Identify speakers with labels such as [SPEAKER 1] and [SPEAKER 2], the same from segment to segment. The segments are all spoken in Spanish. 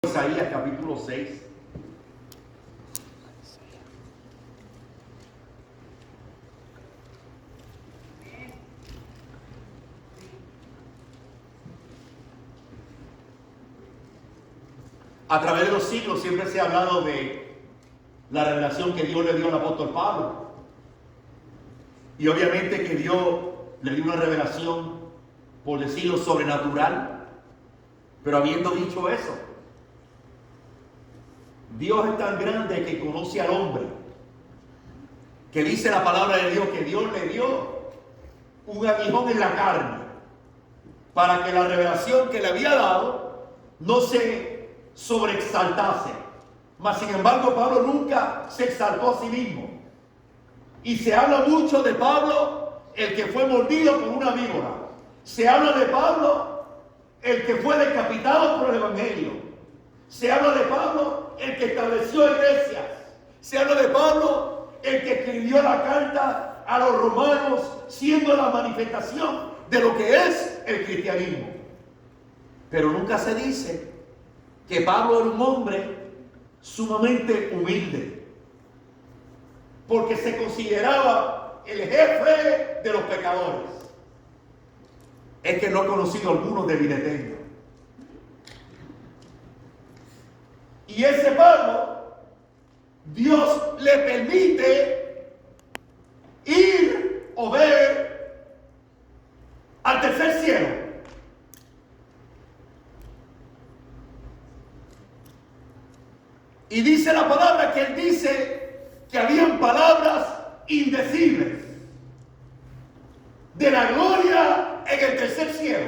[SPEAKER 1] Isaías capítulo 6. A través de los siglos siempre se ha hablado de la revelación que Dios le dio al apóstol Pablo. Y obviamente que Dios le dio una revelación, por decirlo, sobrenatural. Pero habiendo dicho eso, Dios es tan grande que conoce al hombre, que dice la palabra de Dios que Dios le dio un aguijón en la carne para que la revelación que le había dado no se sobreexaltase. Mas sin embargo Pablo nunca se exaltó a sí mismo. Y se habla mucho de Pablo, el que fue mordido por una víbora. Se habla de Pablo, el que fue decapitado por el evangelio. Se habla de Pablo, el que estableció iglesias. Se habla de Pablo, el que escribió la carta a los romanos, siendo la manifestación de lo que es el cristianismo. Pero nunca se dice que Pablo era un hombre sumamente humilde, porque se consideraba el jefe de los pecadores. Es que no he conocido algunos de vida eterna. Y ese Pablo, Dios le permite ir o ver al tercer cielo. Y dice la palabra que él dice que habían palabras indecibles de la gloria en el tercer cielo.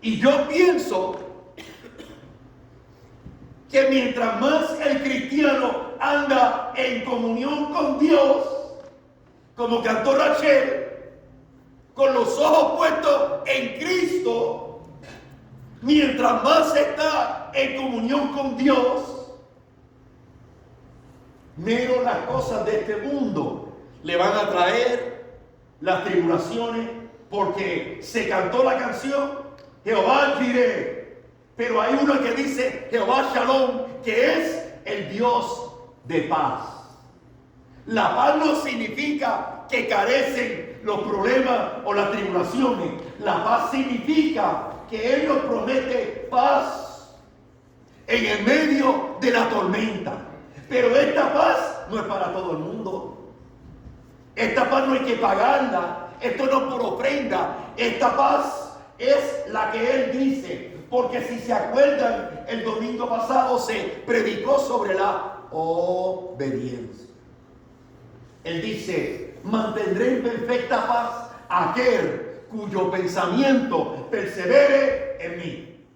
[SPEAKER 1] Y yo pienso que mientras más el cristiano anda en comunión con Dios, como cantó Rachel, con los ojos puestos en Cristo, mientras más está en comunión con Dios, menos las cosas de este mundo le van a traer las tribulaciones, porque se cantó la canción Jehová Jireh, pero hay una que dice Jehová Shalom, que es el Dios de paz. La paz no significa que carecen los problemas o las tribulaciones. La paz significa que Él nos promete paz en el medio de la tormenta. Pero esta paz no es para todo el mundo. Esta paz no hay que pagarla. Esto no es por ofrenda. Esta paz es la que Él dice. Porque si se acuerdan, el domingo pasado se predicó sobre la obediencia. Él dice: mantendré en perfecta paz a aquel cuyo pensamiento persevere en mí.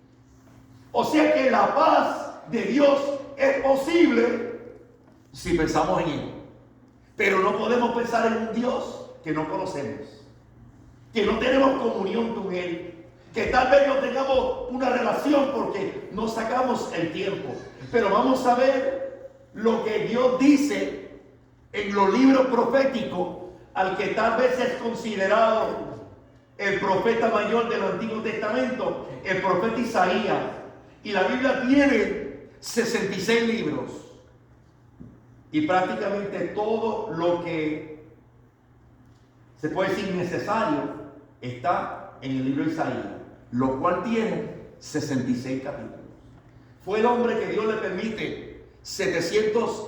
[SPEAKER 1] O sea que la paz de Dios es posible si pensamos en Él. Pero no podemos pensar en un Dios que no conocemos, que no tenemos comunión con Él, que tal vez no tengamos una relación porque no sacamos el tiempo. Pero vamos a ver lo que Dios dice en los libros proféticos al que tal vez es considerado el profeta mayor del Antiguo Testamento, el profeta Isaías. Y la Biblia tiene 66 libros. Y prácticamente todo lo que se puede decir necesario está en el libro de Isaías, lo cual tiene 66 capítulos. Fue el hombre que Dios le permite 700,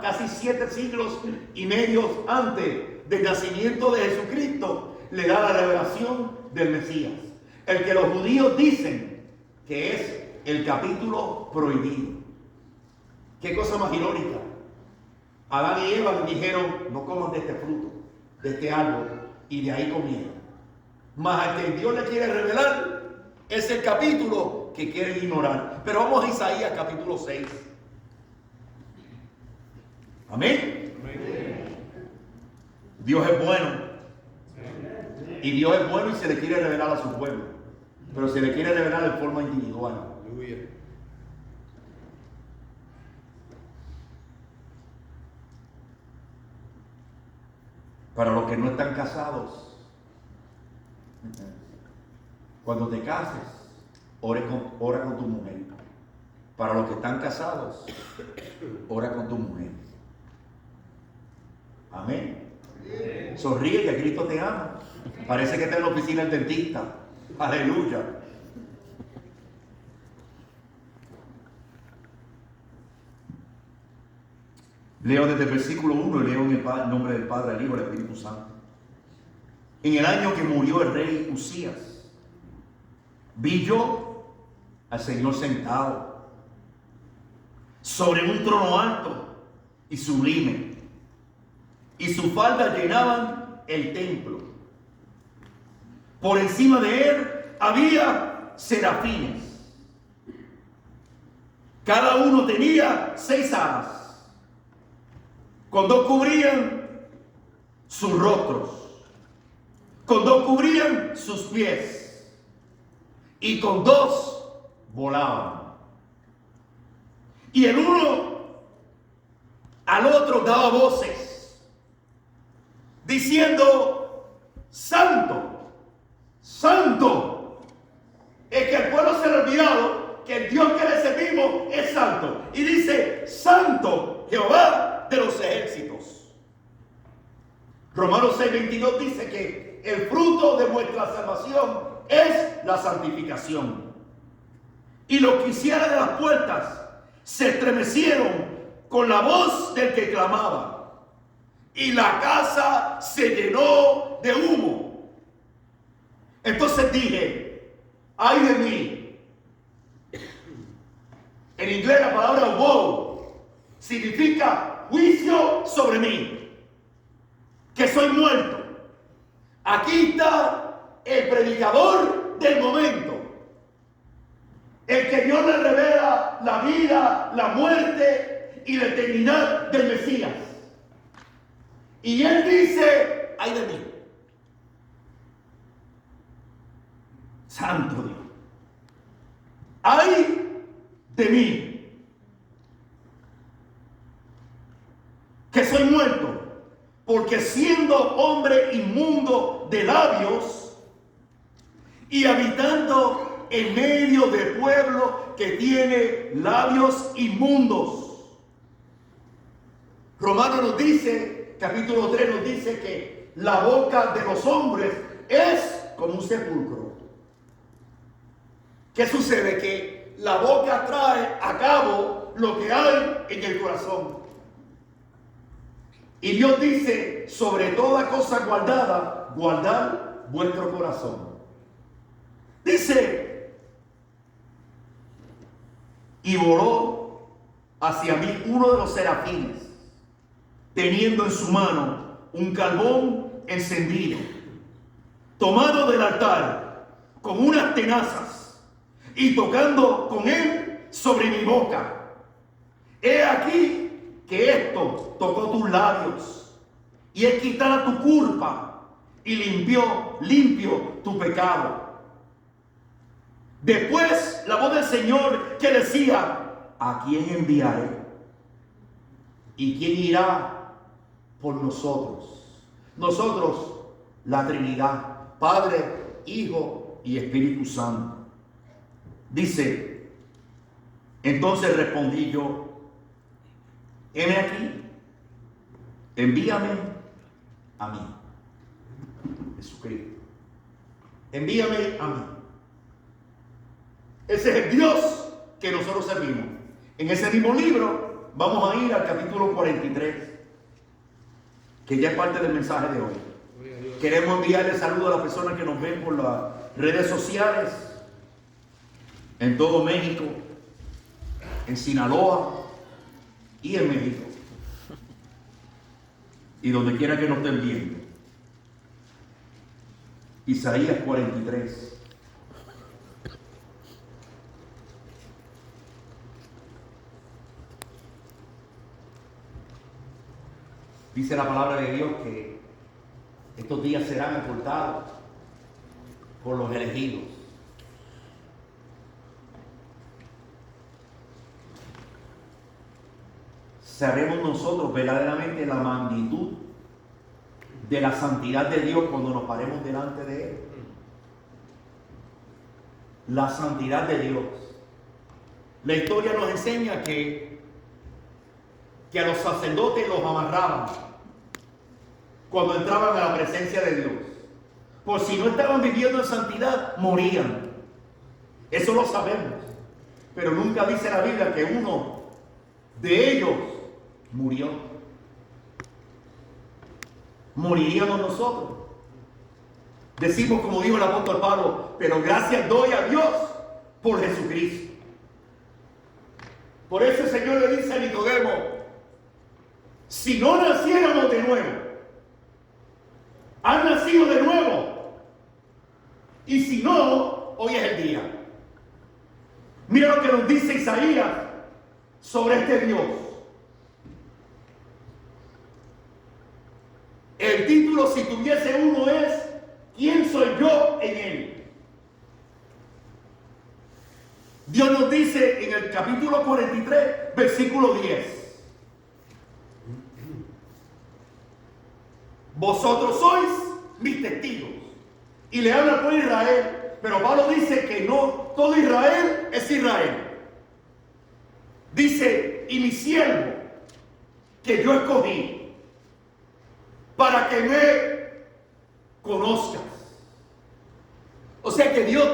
[SPEAKER 1] casi 7 siglos y medio antes del nacimiento de Jesucristo, le da la revelación del Mesías, el que los judíos dicen que es el capítulo prohibido. Qué cosa más irónica. Adán y Eva le dijeron: no coman de este fruto, de este árbol, y de ahí comieron. Mas al que Dios le quiere revelar es el capítulo que quieren ignorar. Pero vamos a Isaías capítulo 6. Amén. Dios es bueno. Y Dios es bueno y se le quiere revelar a su pueblo. Pero se le quiere revelar en forma individual. Para los que no están casados, cuando te cases, ora con tu mujer. Para los que están casados, ora con tu mujer. Amén. Sonríe que Cristo te ama. Parece que está en la oficina del dentista. Aleluya. Leo desde el versículo 1 y leo en el nombre del Padre, del Hijo y del Espíritu Santo. En el año que murió el rey Usías, vi yo al Señor sentado sobre un trono alto y sublime, y sus faldas llenaban el templo. Por encima de él había serafines. Cada uno tenía 6 alas. Con 2 cubrían sus rostros, con 2 cubrían sus pies, y con 2 volaban. Y el uno al otro daba voces, diciendo: Santo, Santo. Es que el pueblo se le ha olvidado que el Dios que le servimos es santo. Y dice: Santo Jehová de los ejércitos. Romanos 6:22 dice que el fruto de vuestra salvación es la santificación. Y los que hicieron de las puertas se estremecieron con la voz del que clamaba, y la casa se llenó de humo. Entonces dije: ay de mí. En inglés la palabra woe significa juicio sobre mí, que soy muerto. Aquí está el predicador del momento, el que Dios le revela la vida, la muerte y la eternidad del Mesías. Y él dice: ay de mí. Santo Dios, ay de mí, que soy muerto, porque siendo hombre inmundo de labios y habitando en medio de pueblo que tiene labios inmundos. Romanos nos dice, capítulo 3 nos dice que la boca de los hombres es como un sepulcro. ¿Qué sucede? Que la boca trae a cabo lo que hay en el corazón. Y Dios dice: sobre toda cosa guardada, guardad vuestro corazón. Dice: y voló hacia mí uno de los serafines, teniendo en su mano un carbón encendido, tomado del altar, con unas tenazas, y tocando con él sobre mi boca. He aquí que esto tocó tus labios, y es quitada tu culpa, y limpio tu pecado. Después la voz del Señor que decía: ¿a quién enviaré? ¿Y quién irá por nosotros? Nosotros, la Trinidad, Padre, Hijo y Espíritu Santo. Dice: entonces respondí yo: heme aquí, envíame a mí. Jesucristo, envíame a mí. Ese es el Dios que nosotros servimos. En ese mismo libro vamos a ir al capítulo 43, que ya es parte del mensaje de hoy. Queremos enviarle saludos a las personas que nos ven por las redes sociales, en todo México, en Sinaloa y en México, y donde quiera que nos estén viendo. Isaías 43. Dice la palabra de Dios que estos días serán acortados por los elegidos. Sabremos nosotros verdaderamente la magnitud de la santidad de Dios cuando nos paremos delante de Él. la santidad de Dios. La historia nos enseña que a los sacerdotes los amarraban cuando entraban a la presencia de Dios. Por si no estaban viviendo en santidad, morían. Eso lo sabemos. Pero nunca dice la Biblia que uno de ellos murió. Moriríamos nosotros. Decimos como dijo el apóstol Pablo, pero gracias doy a Dios por Jesucristo. Por eso el Señor le dice a Nicodemo, si no naciéramos de nuevo, han nacido de nuevo. Y si no, hoy es el día. Mira lo que nos dice Isaías sobre este Dios. El título, si tuviese uno, es ¿quién soy yo en él? Dios nos dice en el capítulo 43, versículo 10. Vosotros sois mis testigos. Y le habla a todo Israel. Pero Pablo dice que no todo Israel es Israel. Dice, y mi siervo que yo escogí para que me conozcas. O sea que Dios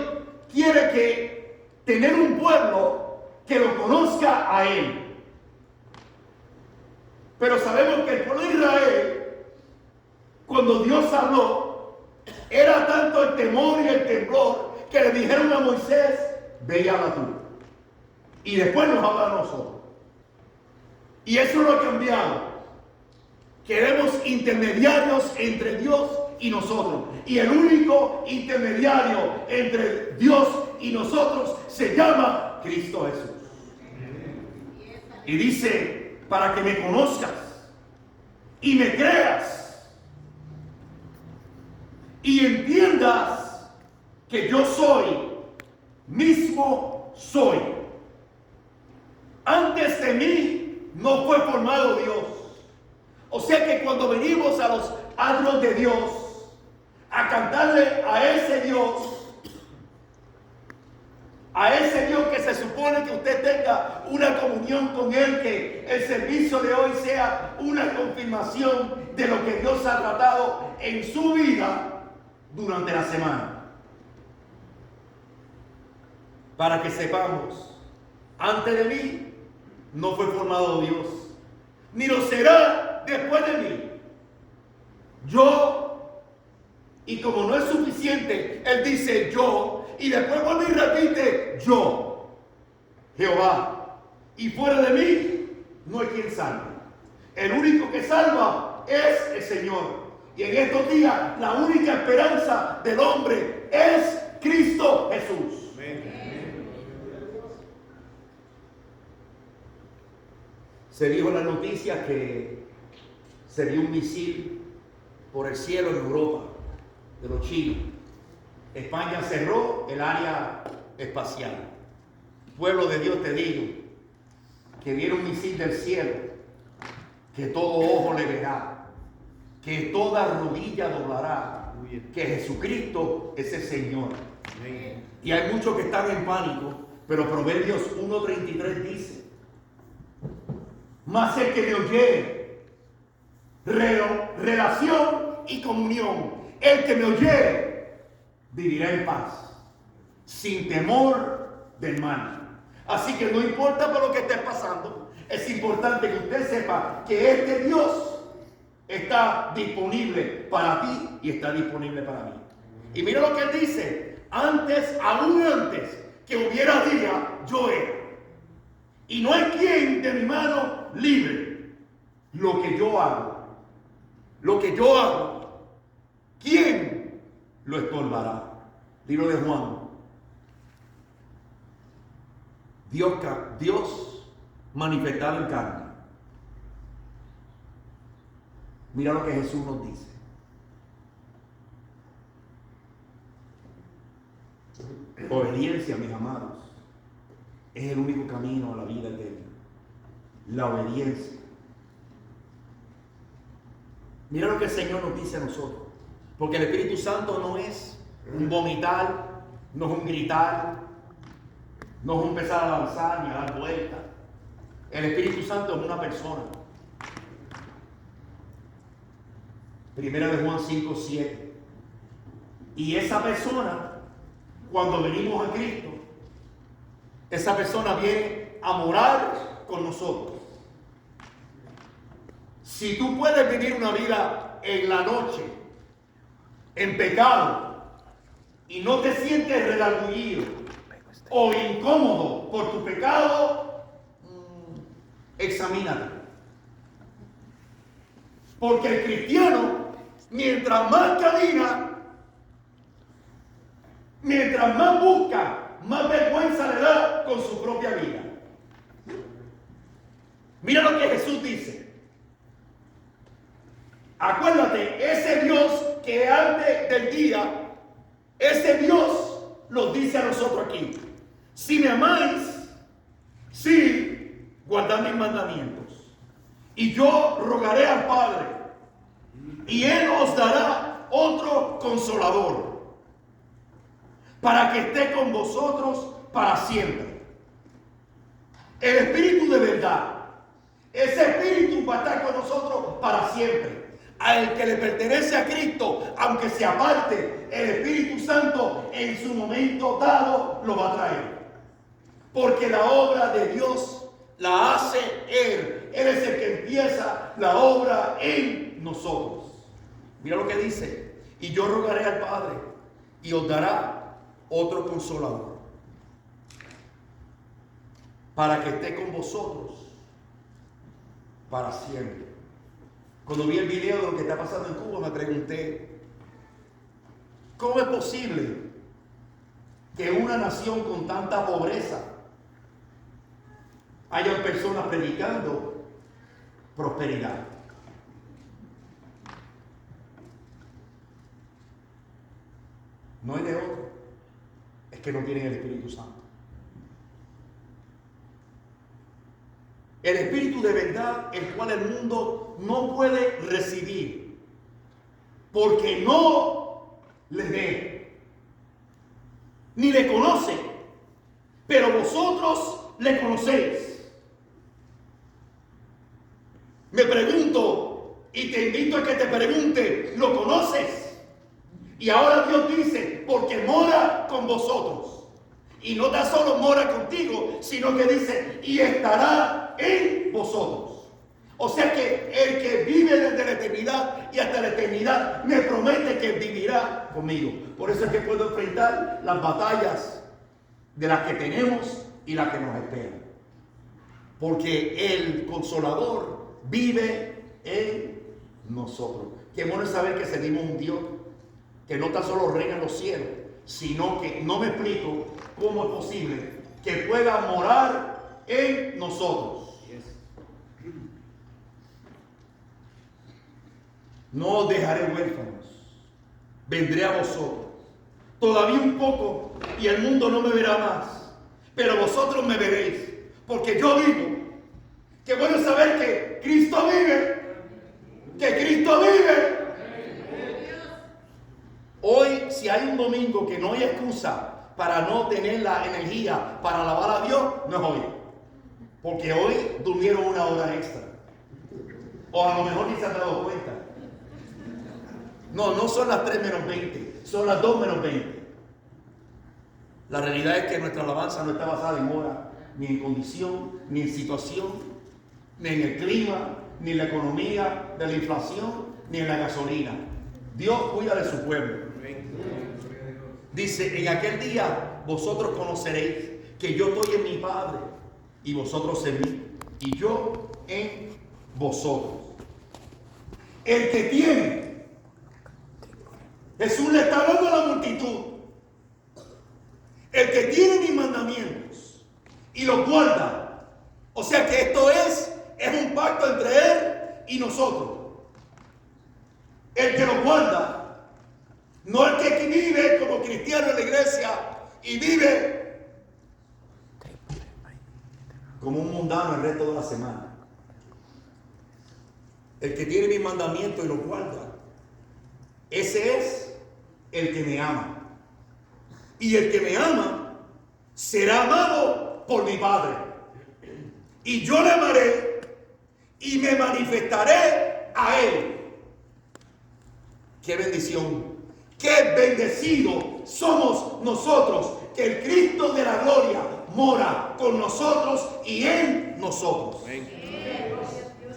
[SPEAKER 1] quiere que tener un pueblo que lo conozca a Él. Pero sabemos que el pueblo de Israel, cuando Dios habló, era tanto el temor y el temblor que le dijeron a Moisés, ve y habla tú. Y después nos habla a nosotros. Y eso lo ha cambiado. Queremos intermediarios entre Dios y nosotros. Y el único intermediario entre Dios y nosotros se llama Cristo Jesús. Y dice, para que me conozcas y me creas y entiendas que yo soy, mismo soy. Antes de mí no fue formado Dios. O sea que cuando venimos a los atrios de Dios a cantarle a ese Dios que se supone que usted tenga una comunión con Él, que el servicio de hoy sea una confirmación de lo que Dios ha tratado en su vida durante la semana. Para que sepamos, antes de mí no fue formado Dios, ni lo será después de mí. Yo, y como no es suficiente, Él dice yo, y después vuelve y repite yo, Jehová, y fuera de mí no hay quien salve. El único que salva es el Señor. Y en estos días la única esperanza del hombre es Cristo Jesús. Se dijo en la noticia que se dio un misil por el cielo en Europa, de los chinos. España cerró el área espacial. Pueblo de Dios, te digo, que viene un misil del cielo, que todo ojo le verá, que toda rodilla doblará, que Jesucristo es el Señor. Y hay muchos que están en pánico, pero Proverbios 1:33 dice, mas el que me oyere, relación y comunión, el que me oyere, vivirá en paz, sin temor del mal. Así que no importa por lo que esté pasando, es importante que usted sepa que este Dios está disponible para ti y está disponible para mí. Y mira lo que él dice, antes, aún antes que hubiera día, yo era. Y no hay quien de mi mano libre. Lo que yo hago, ¿quién lo estorbará? Dilo de Juan. Dios manifestado en carne. Mira lo que Jesús nos dice. Obediencia, mis amados, es el único camino a la vida eterna. La obediencia. Mira lo que el Señor nos dice a nosotros. Porque el Espíritu Santo no es un vomitar, no es un gritar, No es empezar a lanzar ni a dar vueltas. El Espíritu Santo es una persona. Primera de Juan 5:7. Y esa persona, cuando venimos a Cristo, esa persona viene a morar con nosotros. Si tú puedes vivir una vida en la noche, en pecado, y no te sientes redargüido o incómodo por tu pecado, examínate. Porque el cristiano, mientras más camina, mientras más busca, más vergüenza le da con su propia vida. Mira lo que Jesús dice. Acuérdate, ese Dios que antes del día, ese Dios nos dice a nosotros aquí: si me amáis, sí, guardad mis mandamientos. Y yo rogaré al Padre, y Él os dará otro consolador, para que esté con vosotros para siempre. El Espíritu de verdad, ese Espíritu va a estar con nosotros para siempre. Al que le pertenece a Cristo, aunque se aparte, el Espíritu Santo en su momento dado lo va a traer. Porque la obra de Dios la hace Él. Él es el que empieza la obra en nosotros. Mira lo que dice: y yo rogaré al Padre, y os dará otro consolador, para que esté con vosotros para siempre. Cuando vi el video de lo que está pasando en Cuba, me pregunté: ¿cómo es posible que una nación con tanta pobreza haya personas predicando prosperidad? No hay de otro. Es que no tienen el Espíritu Santo. El Espíritu de verdad, el cual el mundo no puede recibir, porque no le ve, ni le conoce, pero vosotros le conocéis. Me pregunto, y te invito a que te pregunte: ¿lo conoces? Y ahora Dios dice: porque mora con vosotros. Y no tan solo mora contigo, sino que dice: y estará en vosotros. O sea que el que vive desde la eternidad y hasta la eternidad me promete que vivirá conmigo. Por eso es que puedo enfrentar las batallas de las que tenemos y las que nos esperan. Porque el Consolador vive en nosotros. Qué bueno es saber que servimos un Dios que no tan solo reina en los cielos, sino que no me explico cómo es posible que pueda morar en nosotros. No os dejaré huérfanos, vendré a vosotros. Todavía un poco y el mundo no me verá más, pero vosotros me veréis, porque yo vivo. Qué bueno saber que Cristo vive, que Cristo vive. Hoy, si hay un domingo que no hay excusa para no tener la energía para alabar a Dios, no es hoy. Porque hoy durmieron una hora extra. O a lo mejor ni se han dado cuenta. No son las 3 menos 20, son las 2 menos 20. La realidad es que nuestra alabanza no está basada en hora, ni en condición, ni en situación, ni en el clima, ni en la economía de la inflación, ni en la gasolina. Dios cuida de su pueblo. Dice: en aquel día vosotros conoceréis que yo estoy en mi Padre y vosotros en mí, y yo en vosotros. El que tiene, Jesús le está hablando a la multitud, el que tiene mis mandamientos y los guarda. O sea que esto es un pacto entre Él y nosotros. El que los guarda, no el que vive como cristiano en la iglesia y vive como un mundano el resto de la semana. El que tiene mis mandamientos y los guarda, ese es el que me ama. Y el que me ama será amado por mi Padre. Y yo le amaré y me manifestaré a él. ¡Qué bendición! ¡Qué bendecido somos nosotros! Que el Cristo de la gloria mora con nosotros y en nosotros. Amén.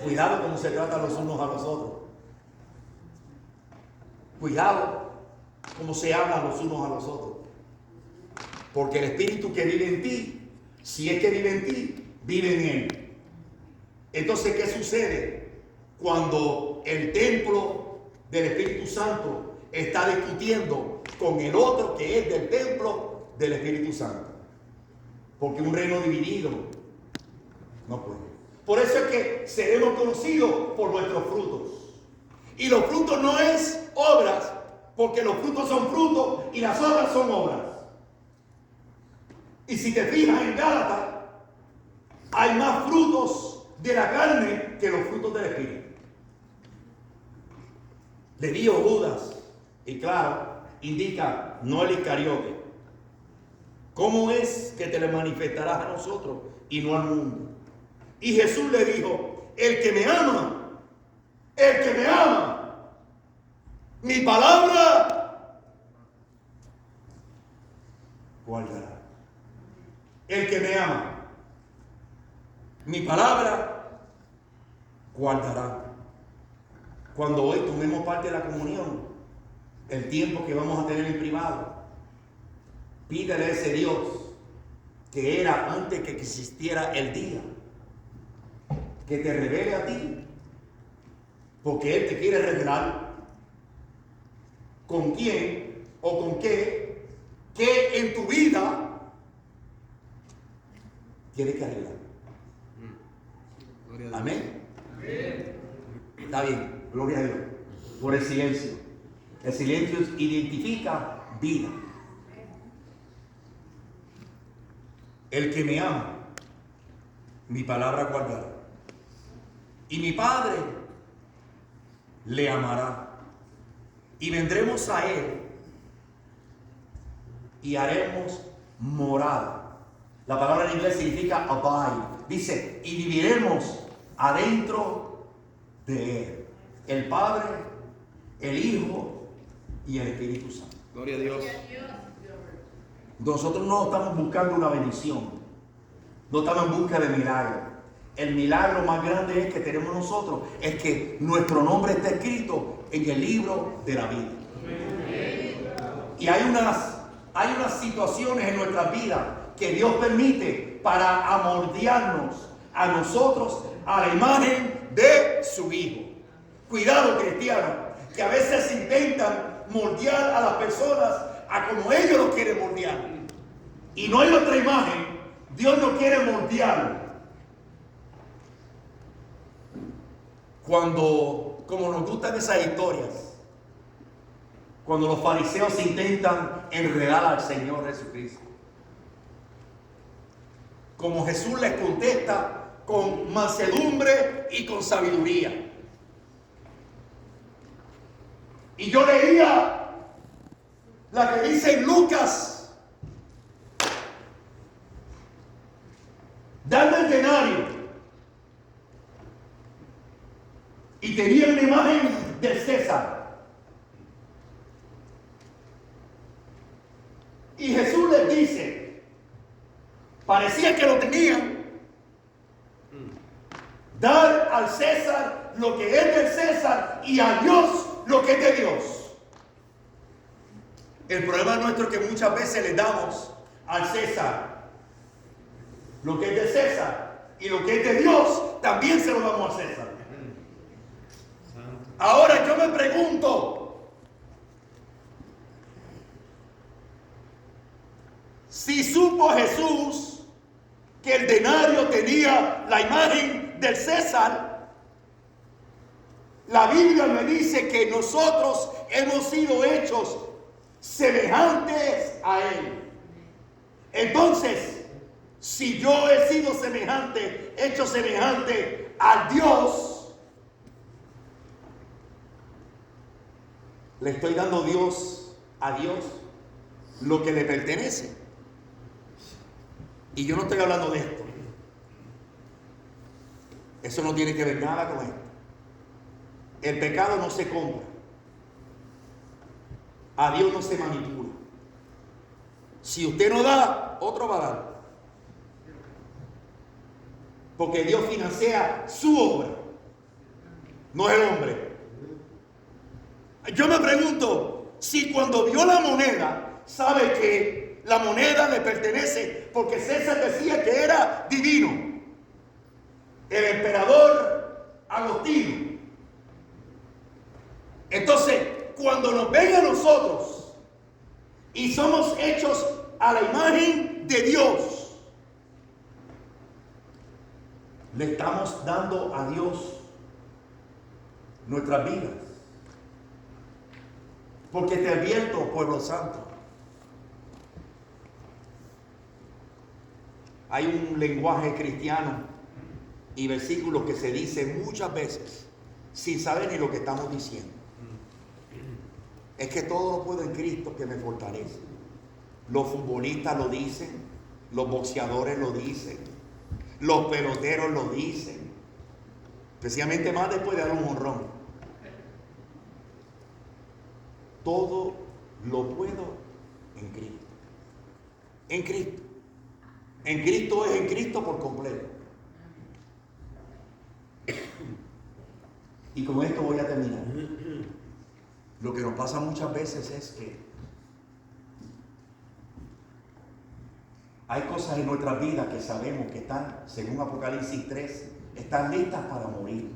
[SPEAKER 1] Cuidado cómo se tratan los unos a los otros. Cuidado cómo se hablan los unos a los otros. Porque el Espíritu que vive en ti, si es que vive en ti, vive en él. Entonces, ¿qué sucede? Cuando el templo del Espíritu Santo está discutiendo con el otro que es del templo del Espíritu Santo. Porque un reino dividido no puede. Por eso es que seremos conocidos por nuestros frutos. Y los frutos no es obras, porque los frutos son frutos y las obras son obras. Y si te fijas en Gálatas, hay más frutos de la carne que los frutos del Espíritu. Le dijo Judas, y claro, indica no el Iscariote. ¿Cómo es que te le manifestarás a nosotros y no al mundo? Y Jesús le dijo, el que me ama, mi palabra guardará. El que me ama, mi palabra guardará. Cuando hoy tomemos parte de la comunión, el tiempo que vamos a tener en privado, pídele a ese Dios que era antes que existiera el día, que te revele a ti, porque Él te quiere revelar con quién o con qué en tu vida tienes que arreglar. Amén. Está bien, gloria a Dios por el silencio. El silencio identifica vida. El que me ama, mi palabra guardará. Y mi Padre le amará. Y vendremos a Él y haremos morada. La palabra en inglés significa abide. Dice, y viviremos adentro de Él. El Padre, el Hijo y el Espíritu Santo.
[SPEAKER 2] Gloria a Dios.
[SPEAKER 1] Nosotros no estamos buscando una bendición. No estamos en busca de milagro. El milagro más grande es que tenemos nosotros es que nuestro nombre está escrito en el libro de la vida. Y hay unas situaciones en nuestras vidas que Dios permite para amoldearnos a nosotros a la imagen de su Hijo. Cuidado, cristiano, que a veces intentan moldear a las personas a como ellos lo quieren moldear. Y no hay otra imagen. Dios no quiere moldear. Como nos gustan esas historias, cuando los fariseos intentan enredar al Señor Jesucristo, como Jesús les contesta con mansedumbre y con sabiduría. Y yo leía la que dice en Lucas, dame el denario. Y tenía una imagen de César. Y Jesús les dice, parecía que lo tenían, dar al César lo que es del César y a Dios lo que es de Dios. El problema nuestro es que muchas veces le damos al César lo que es de César y lo que es de Dios también se lo damos al César. Ahora yo me pregunto, si supo Jesús que el denario tenía la imagen del César, la Biblia me dice que nosotros hemos sido hechos semejantes a Él. Entonces, si yo he sido semejante, hecho semejante a Dios, le estoy dando a Dios lo que le pertenece. Y yo no estoy hablando de esto. Eso no tiene que ver nada con esto. El pecado no se compra. A Dios no se manipula. Si usted no da, otro va a dar. Porque Dios financia su obra, no el hombre. Yo me pregunto si cuando vio la moneda, sabe que la moneda le pertenece, porque César decía que era divino. El emperador Agostino. Entonces, cuando nos ven a nosotros y somos hechos a la imagen de Dios, le estamos dando a Dios nuestras vidas. Porque te advierto, pueblo santo, hay un lenguaje cristiano y versículos que se dicen muchas veces sin saber ni lo que estamos diciendo. Es que todo lo puedo en Cristo que me fortalece. Los futbolistas lo dicen, los boxeadores lo dicen, los peloteros lo dicen, especialmente más después de dar un jonrón. Todo lo puedo en Cristo. En Cristo. En Cristo es en Cristo por completo. Y con esto voy a terminar. Lo que nos pasa muchas veces es que hay cosas en nuestras vidas que sabemos que están, según Apocalipsis 3, están listas para morir.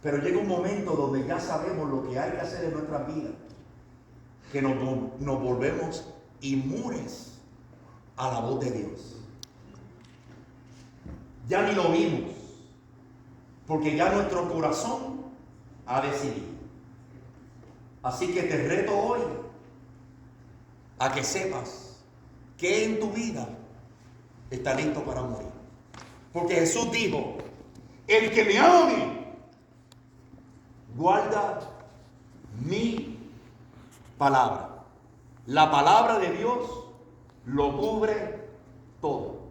[SPEAKER 1] Pero llega un momento donde ya sabemos lo que hay que hacer en nuestras vidas, que nos volvemos inmunes a la voz de Dios. Ya ni lo vimos, porque ya nuestro corazón ha decidido. Así que te reto hoy a que sepas que en tu vida está listo para morir. Porque Jesús dijo, el que me ame, guarda mi palabra. La palabra de Dios lo cubre todo.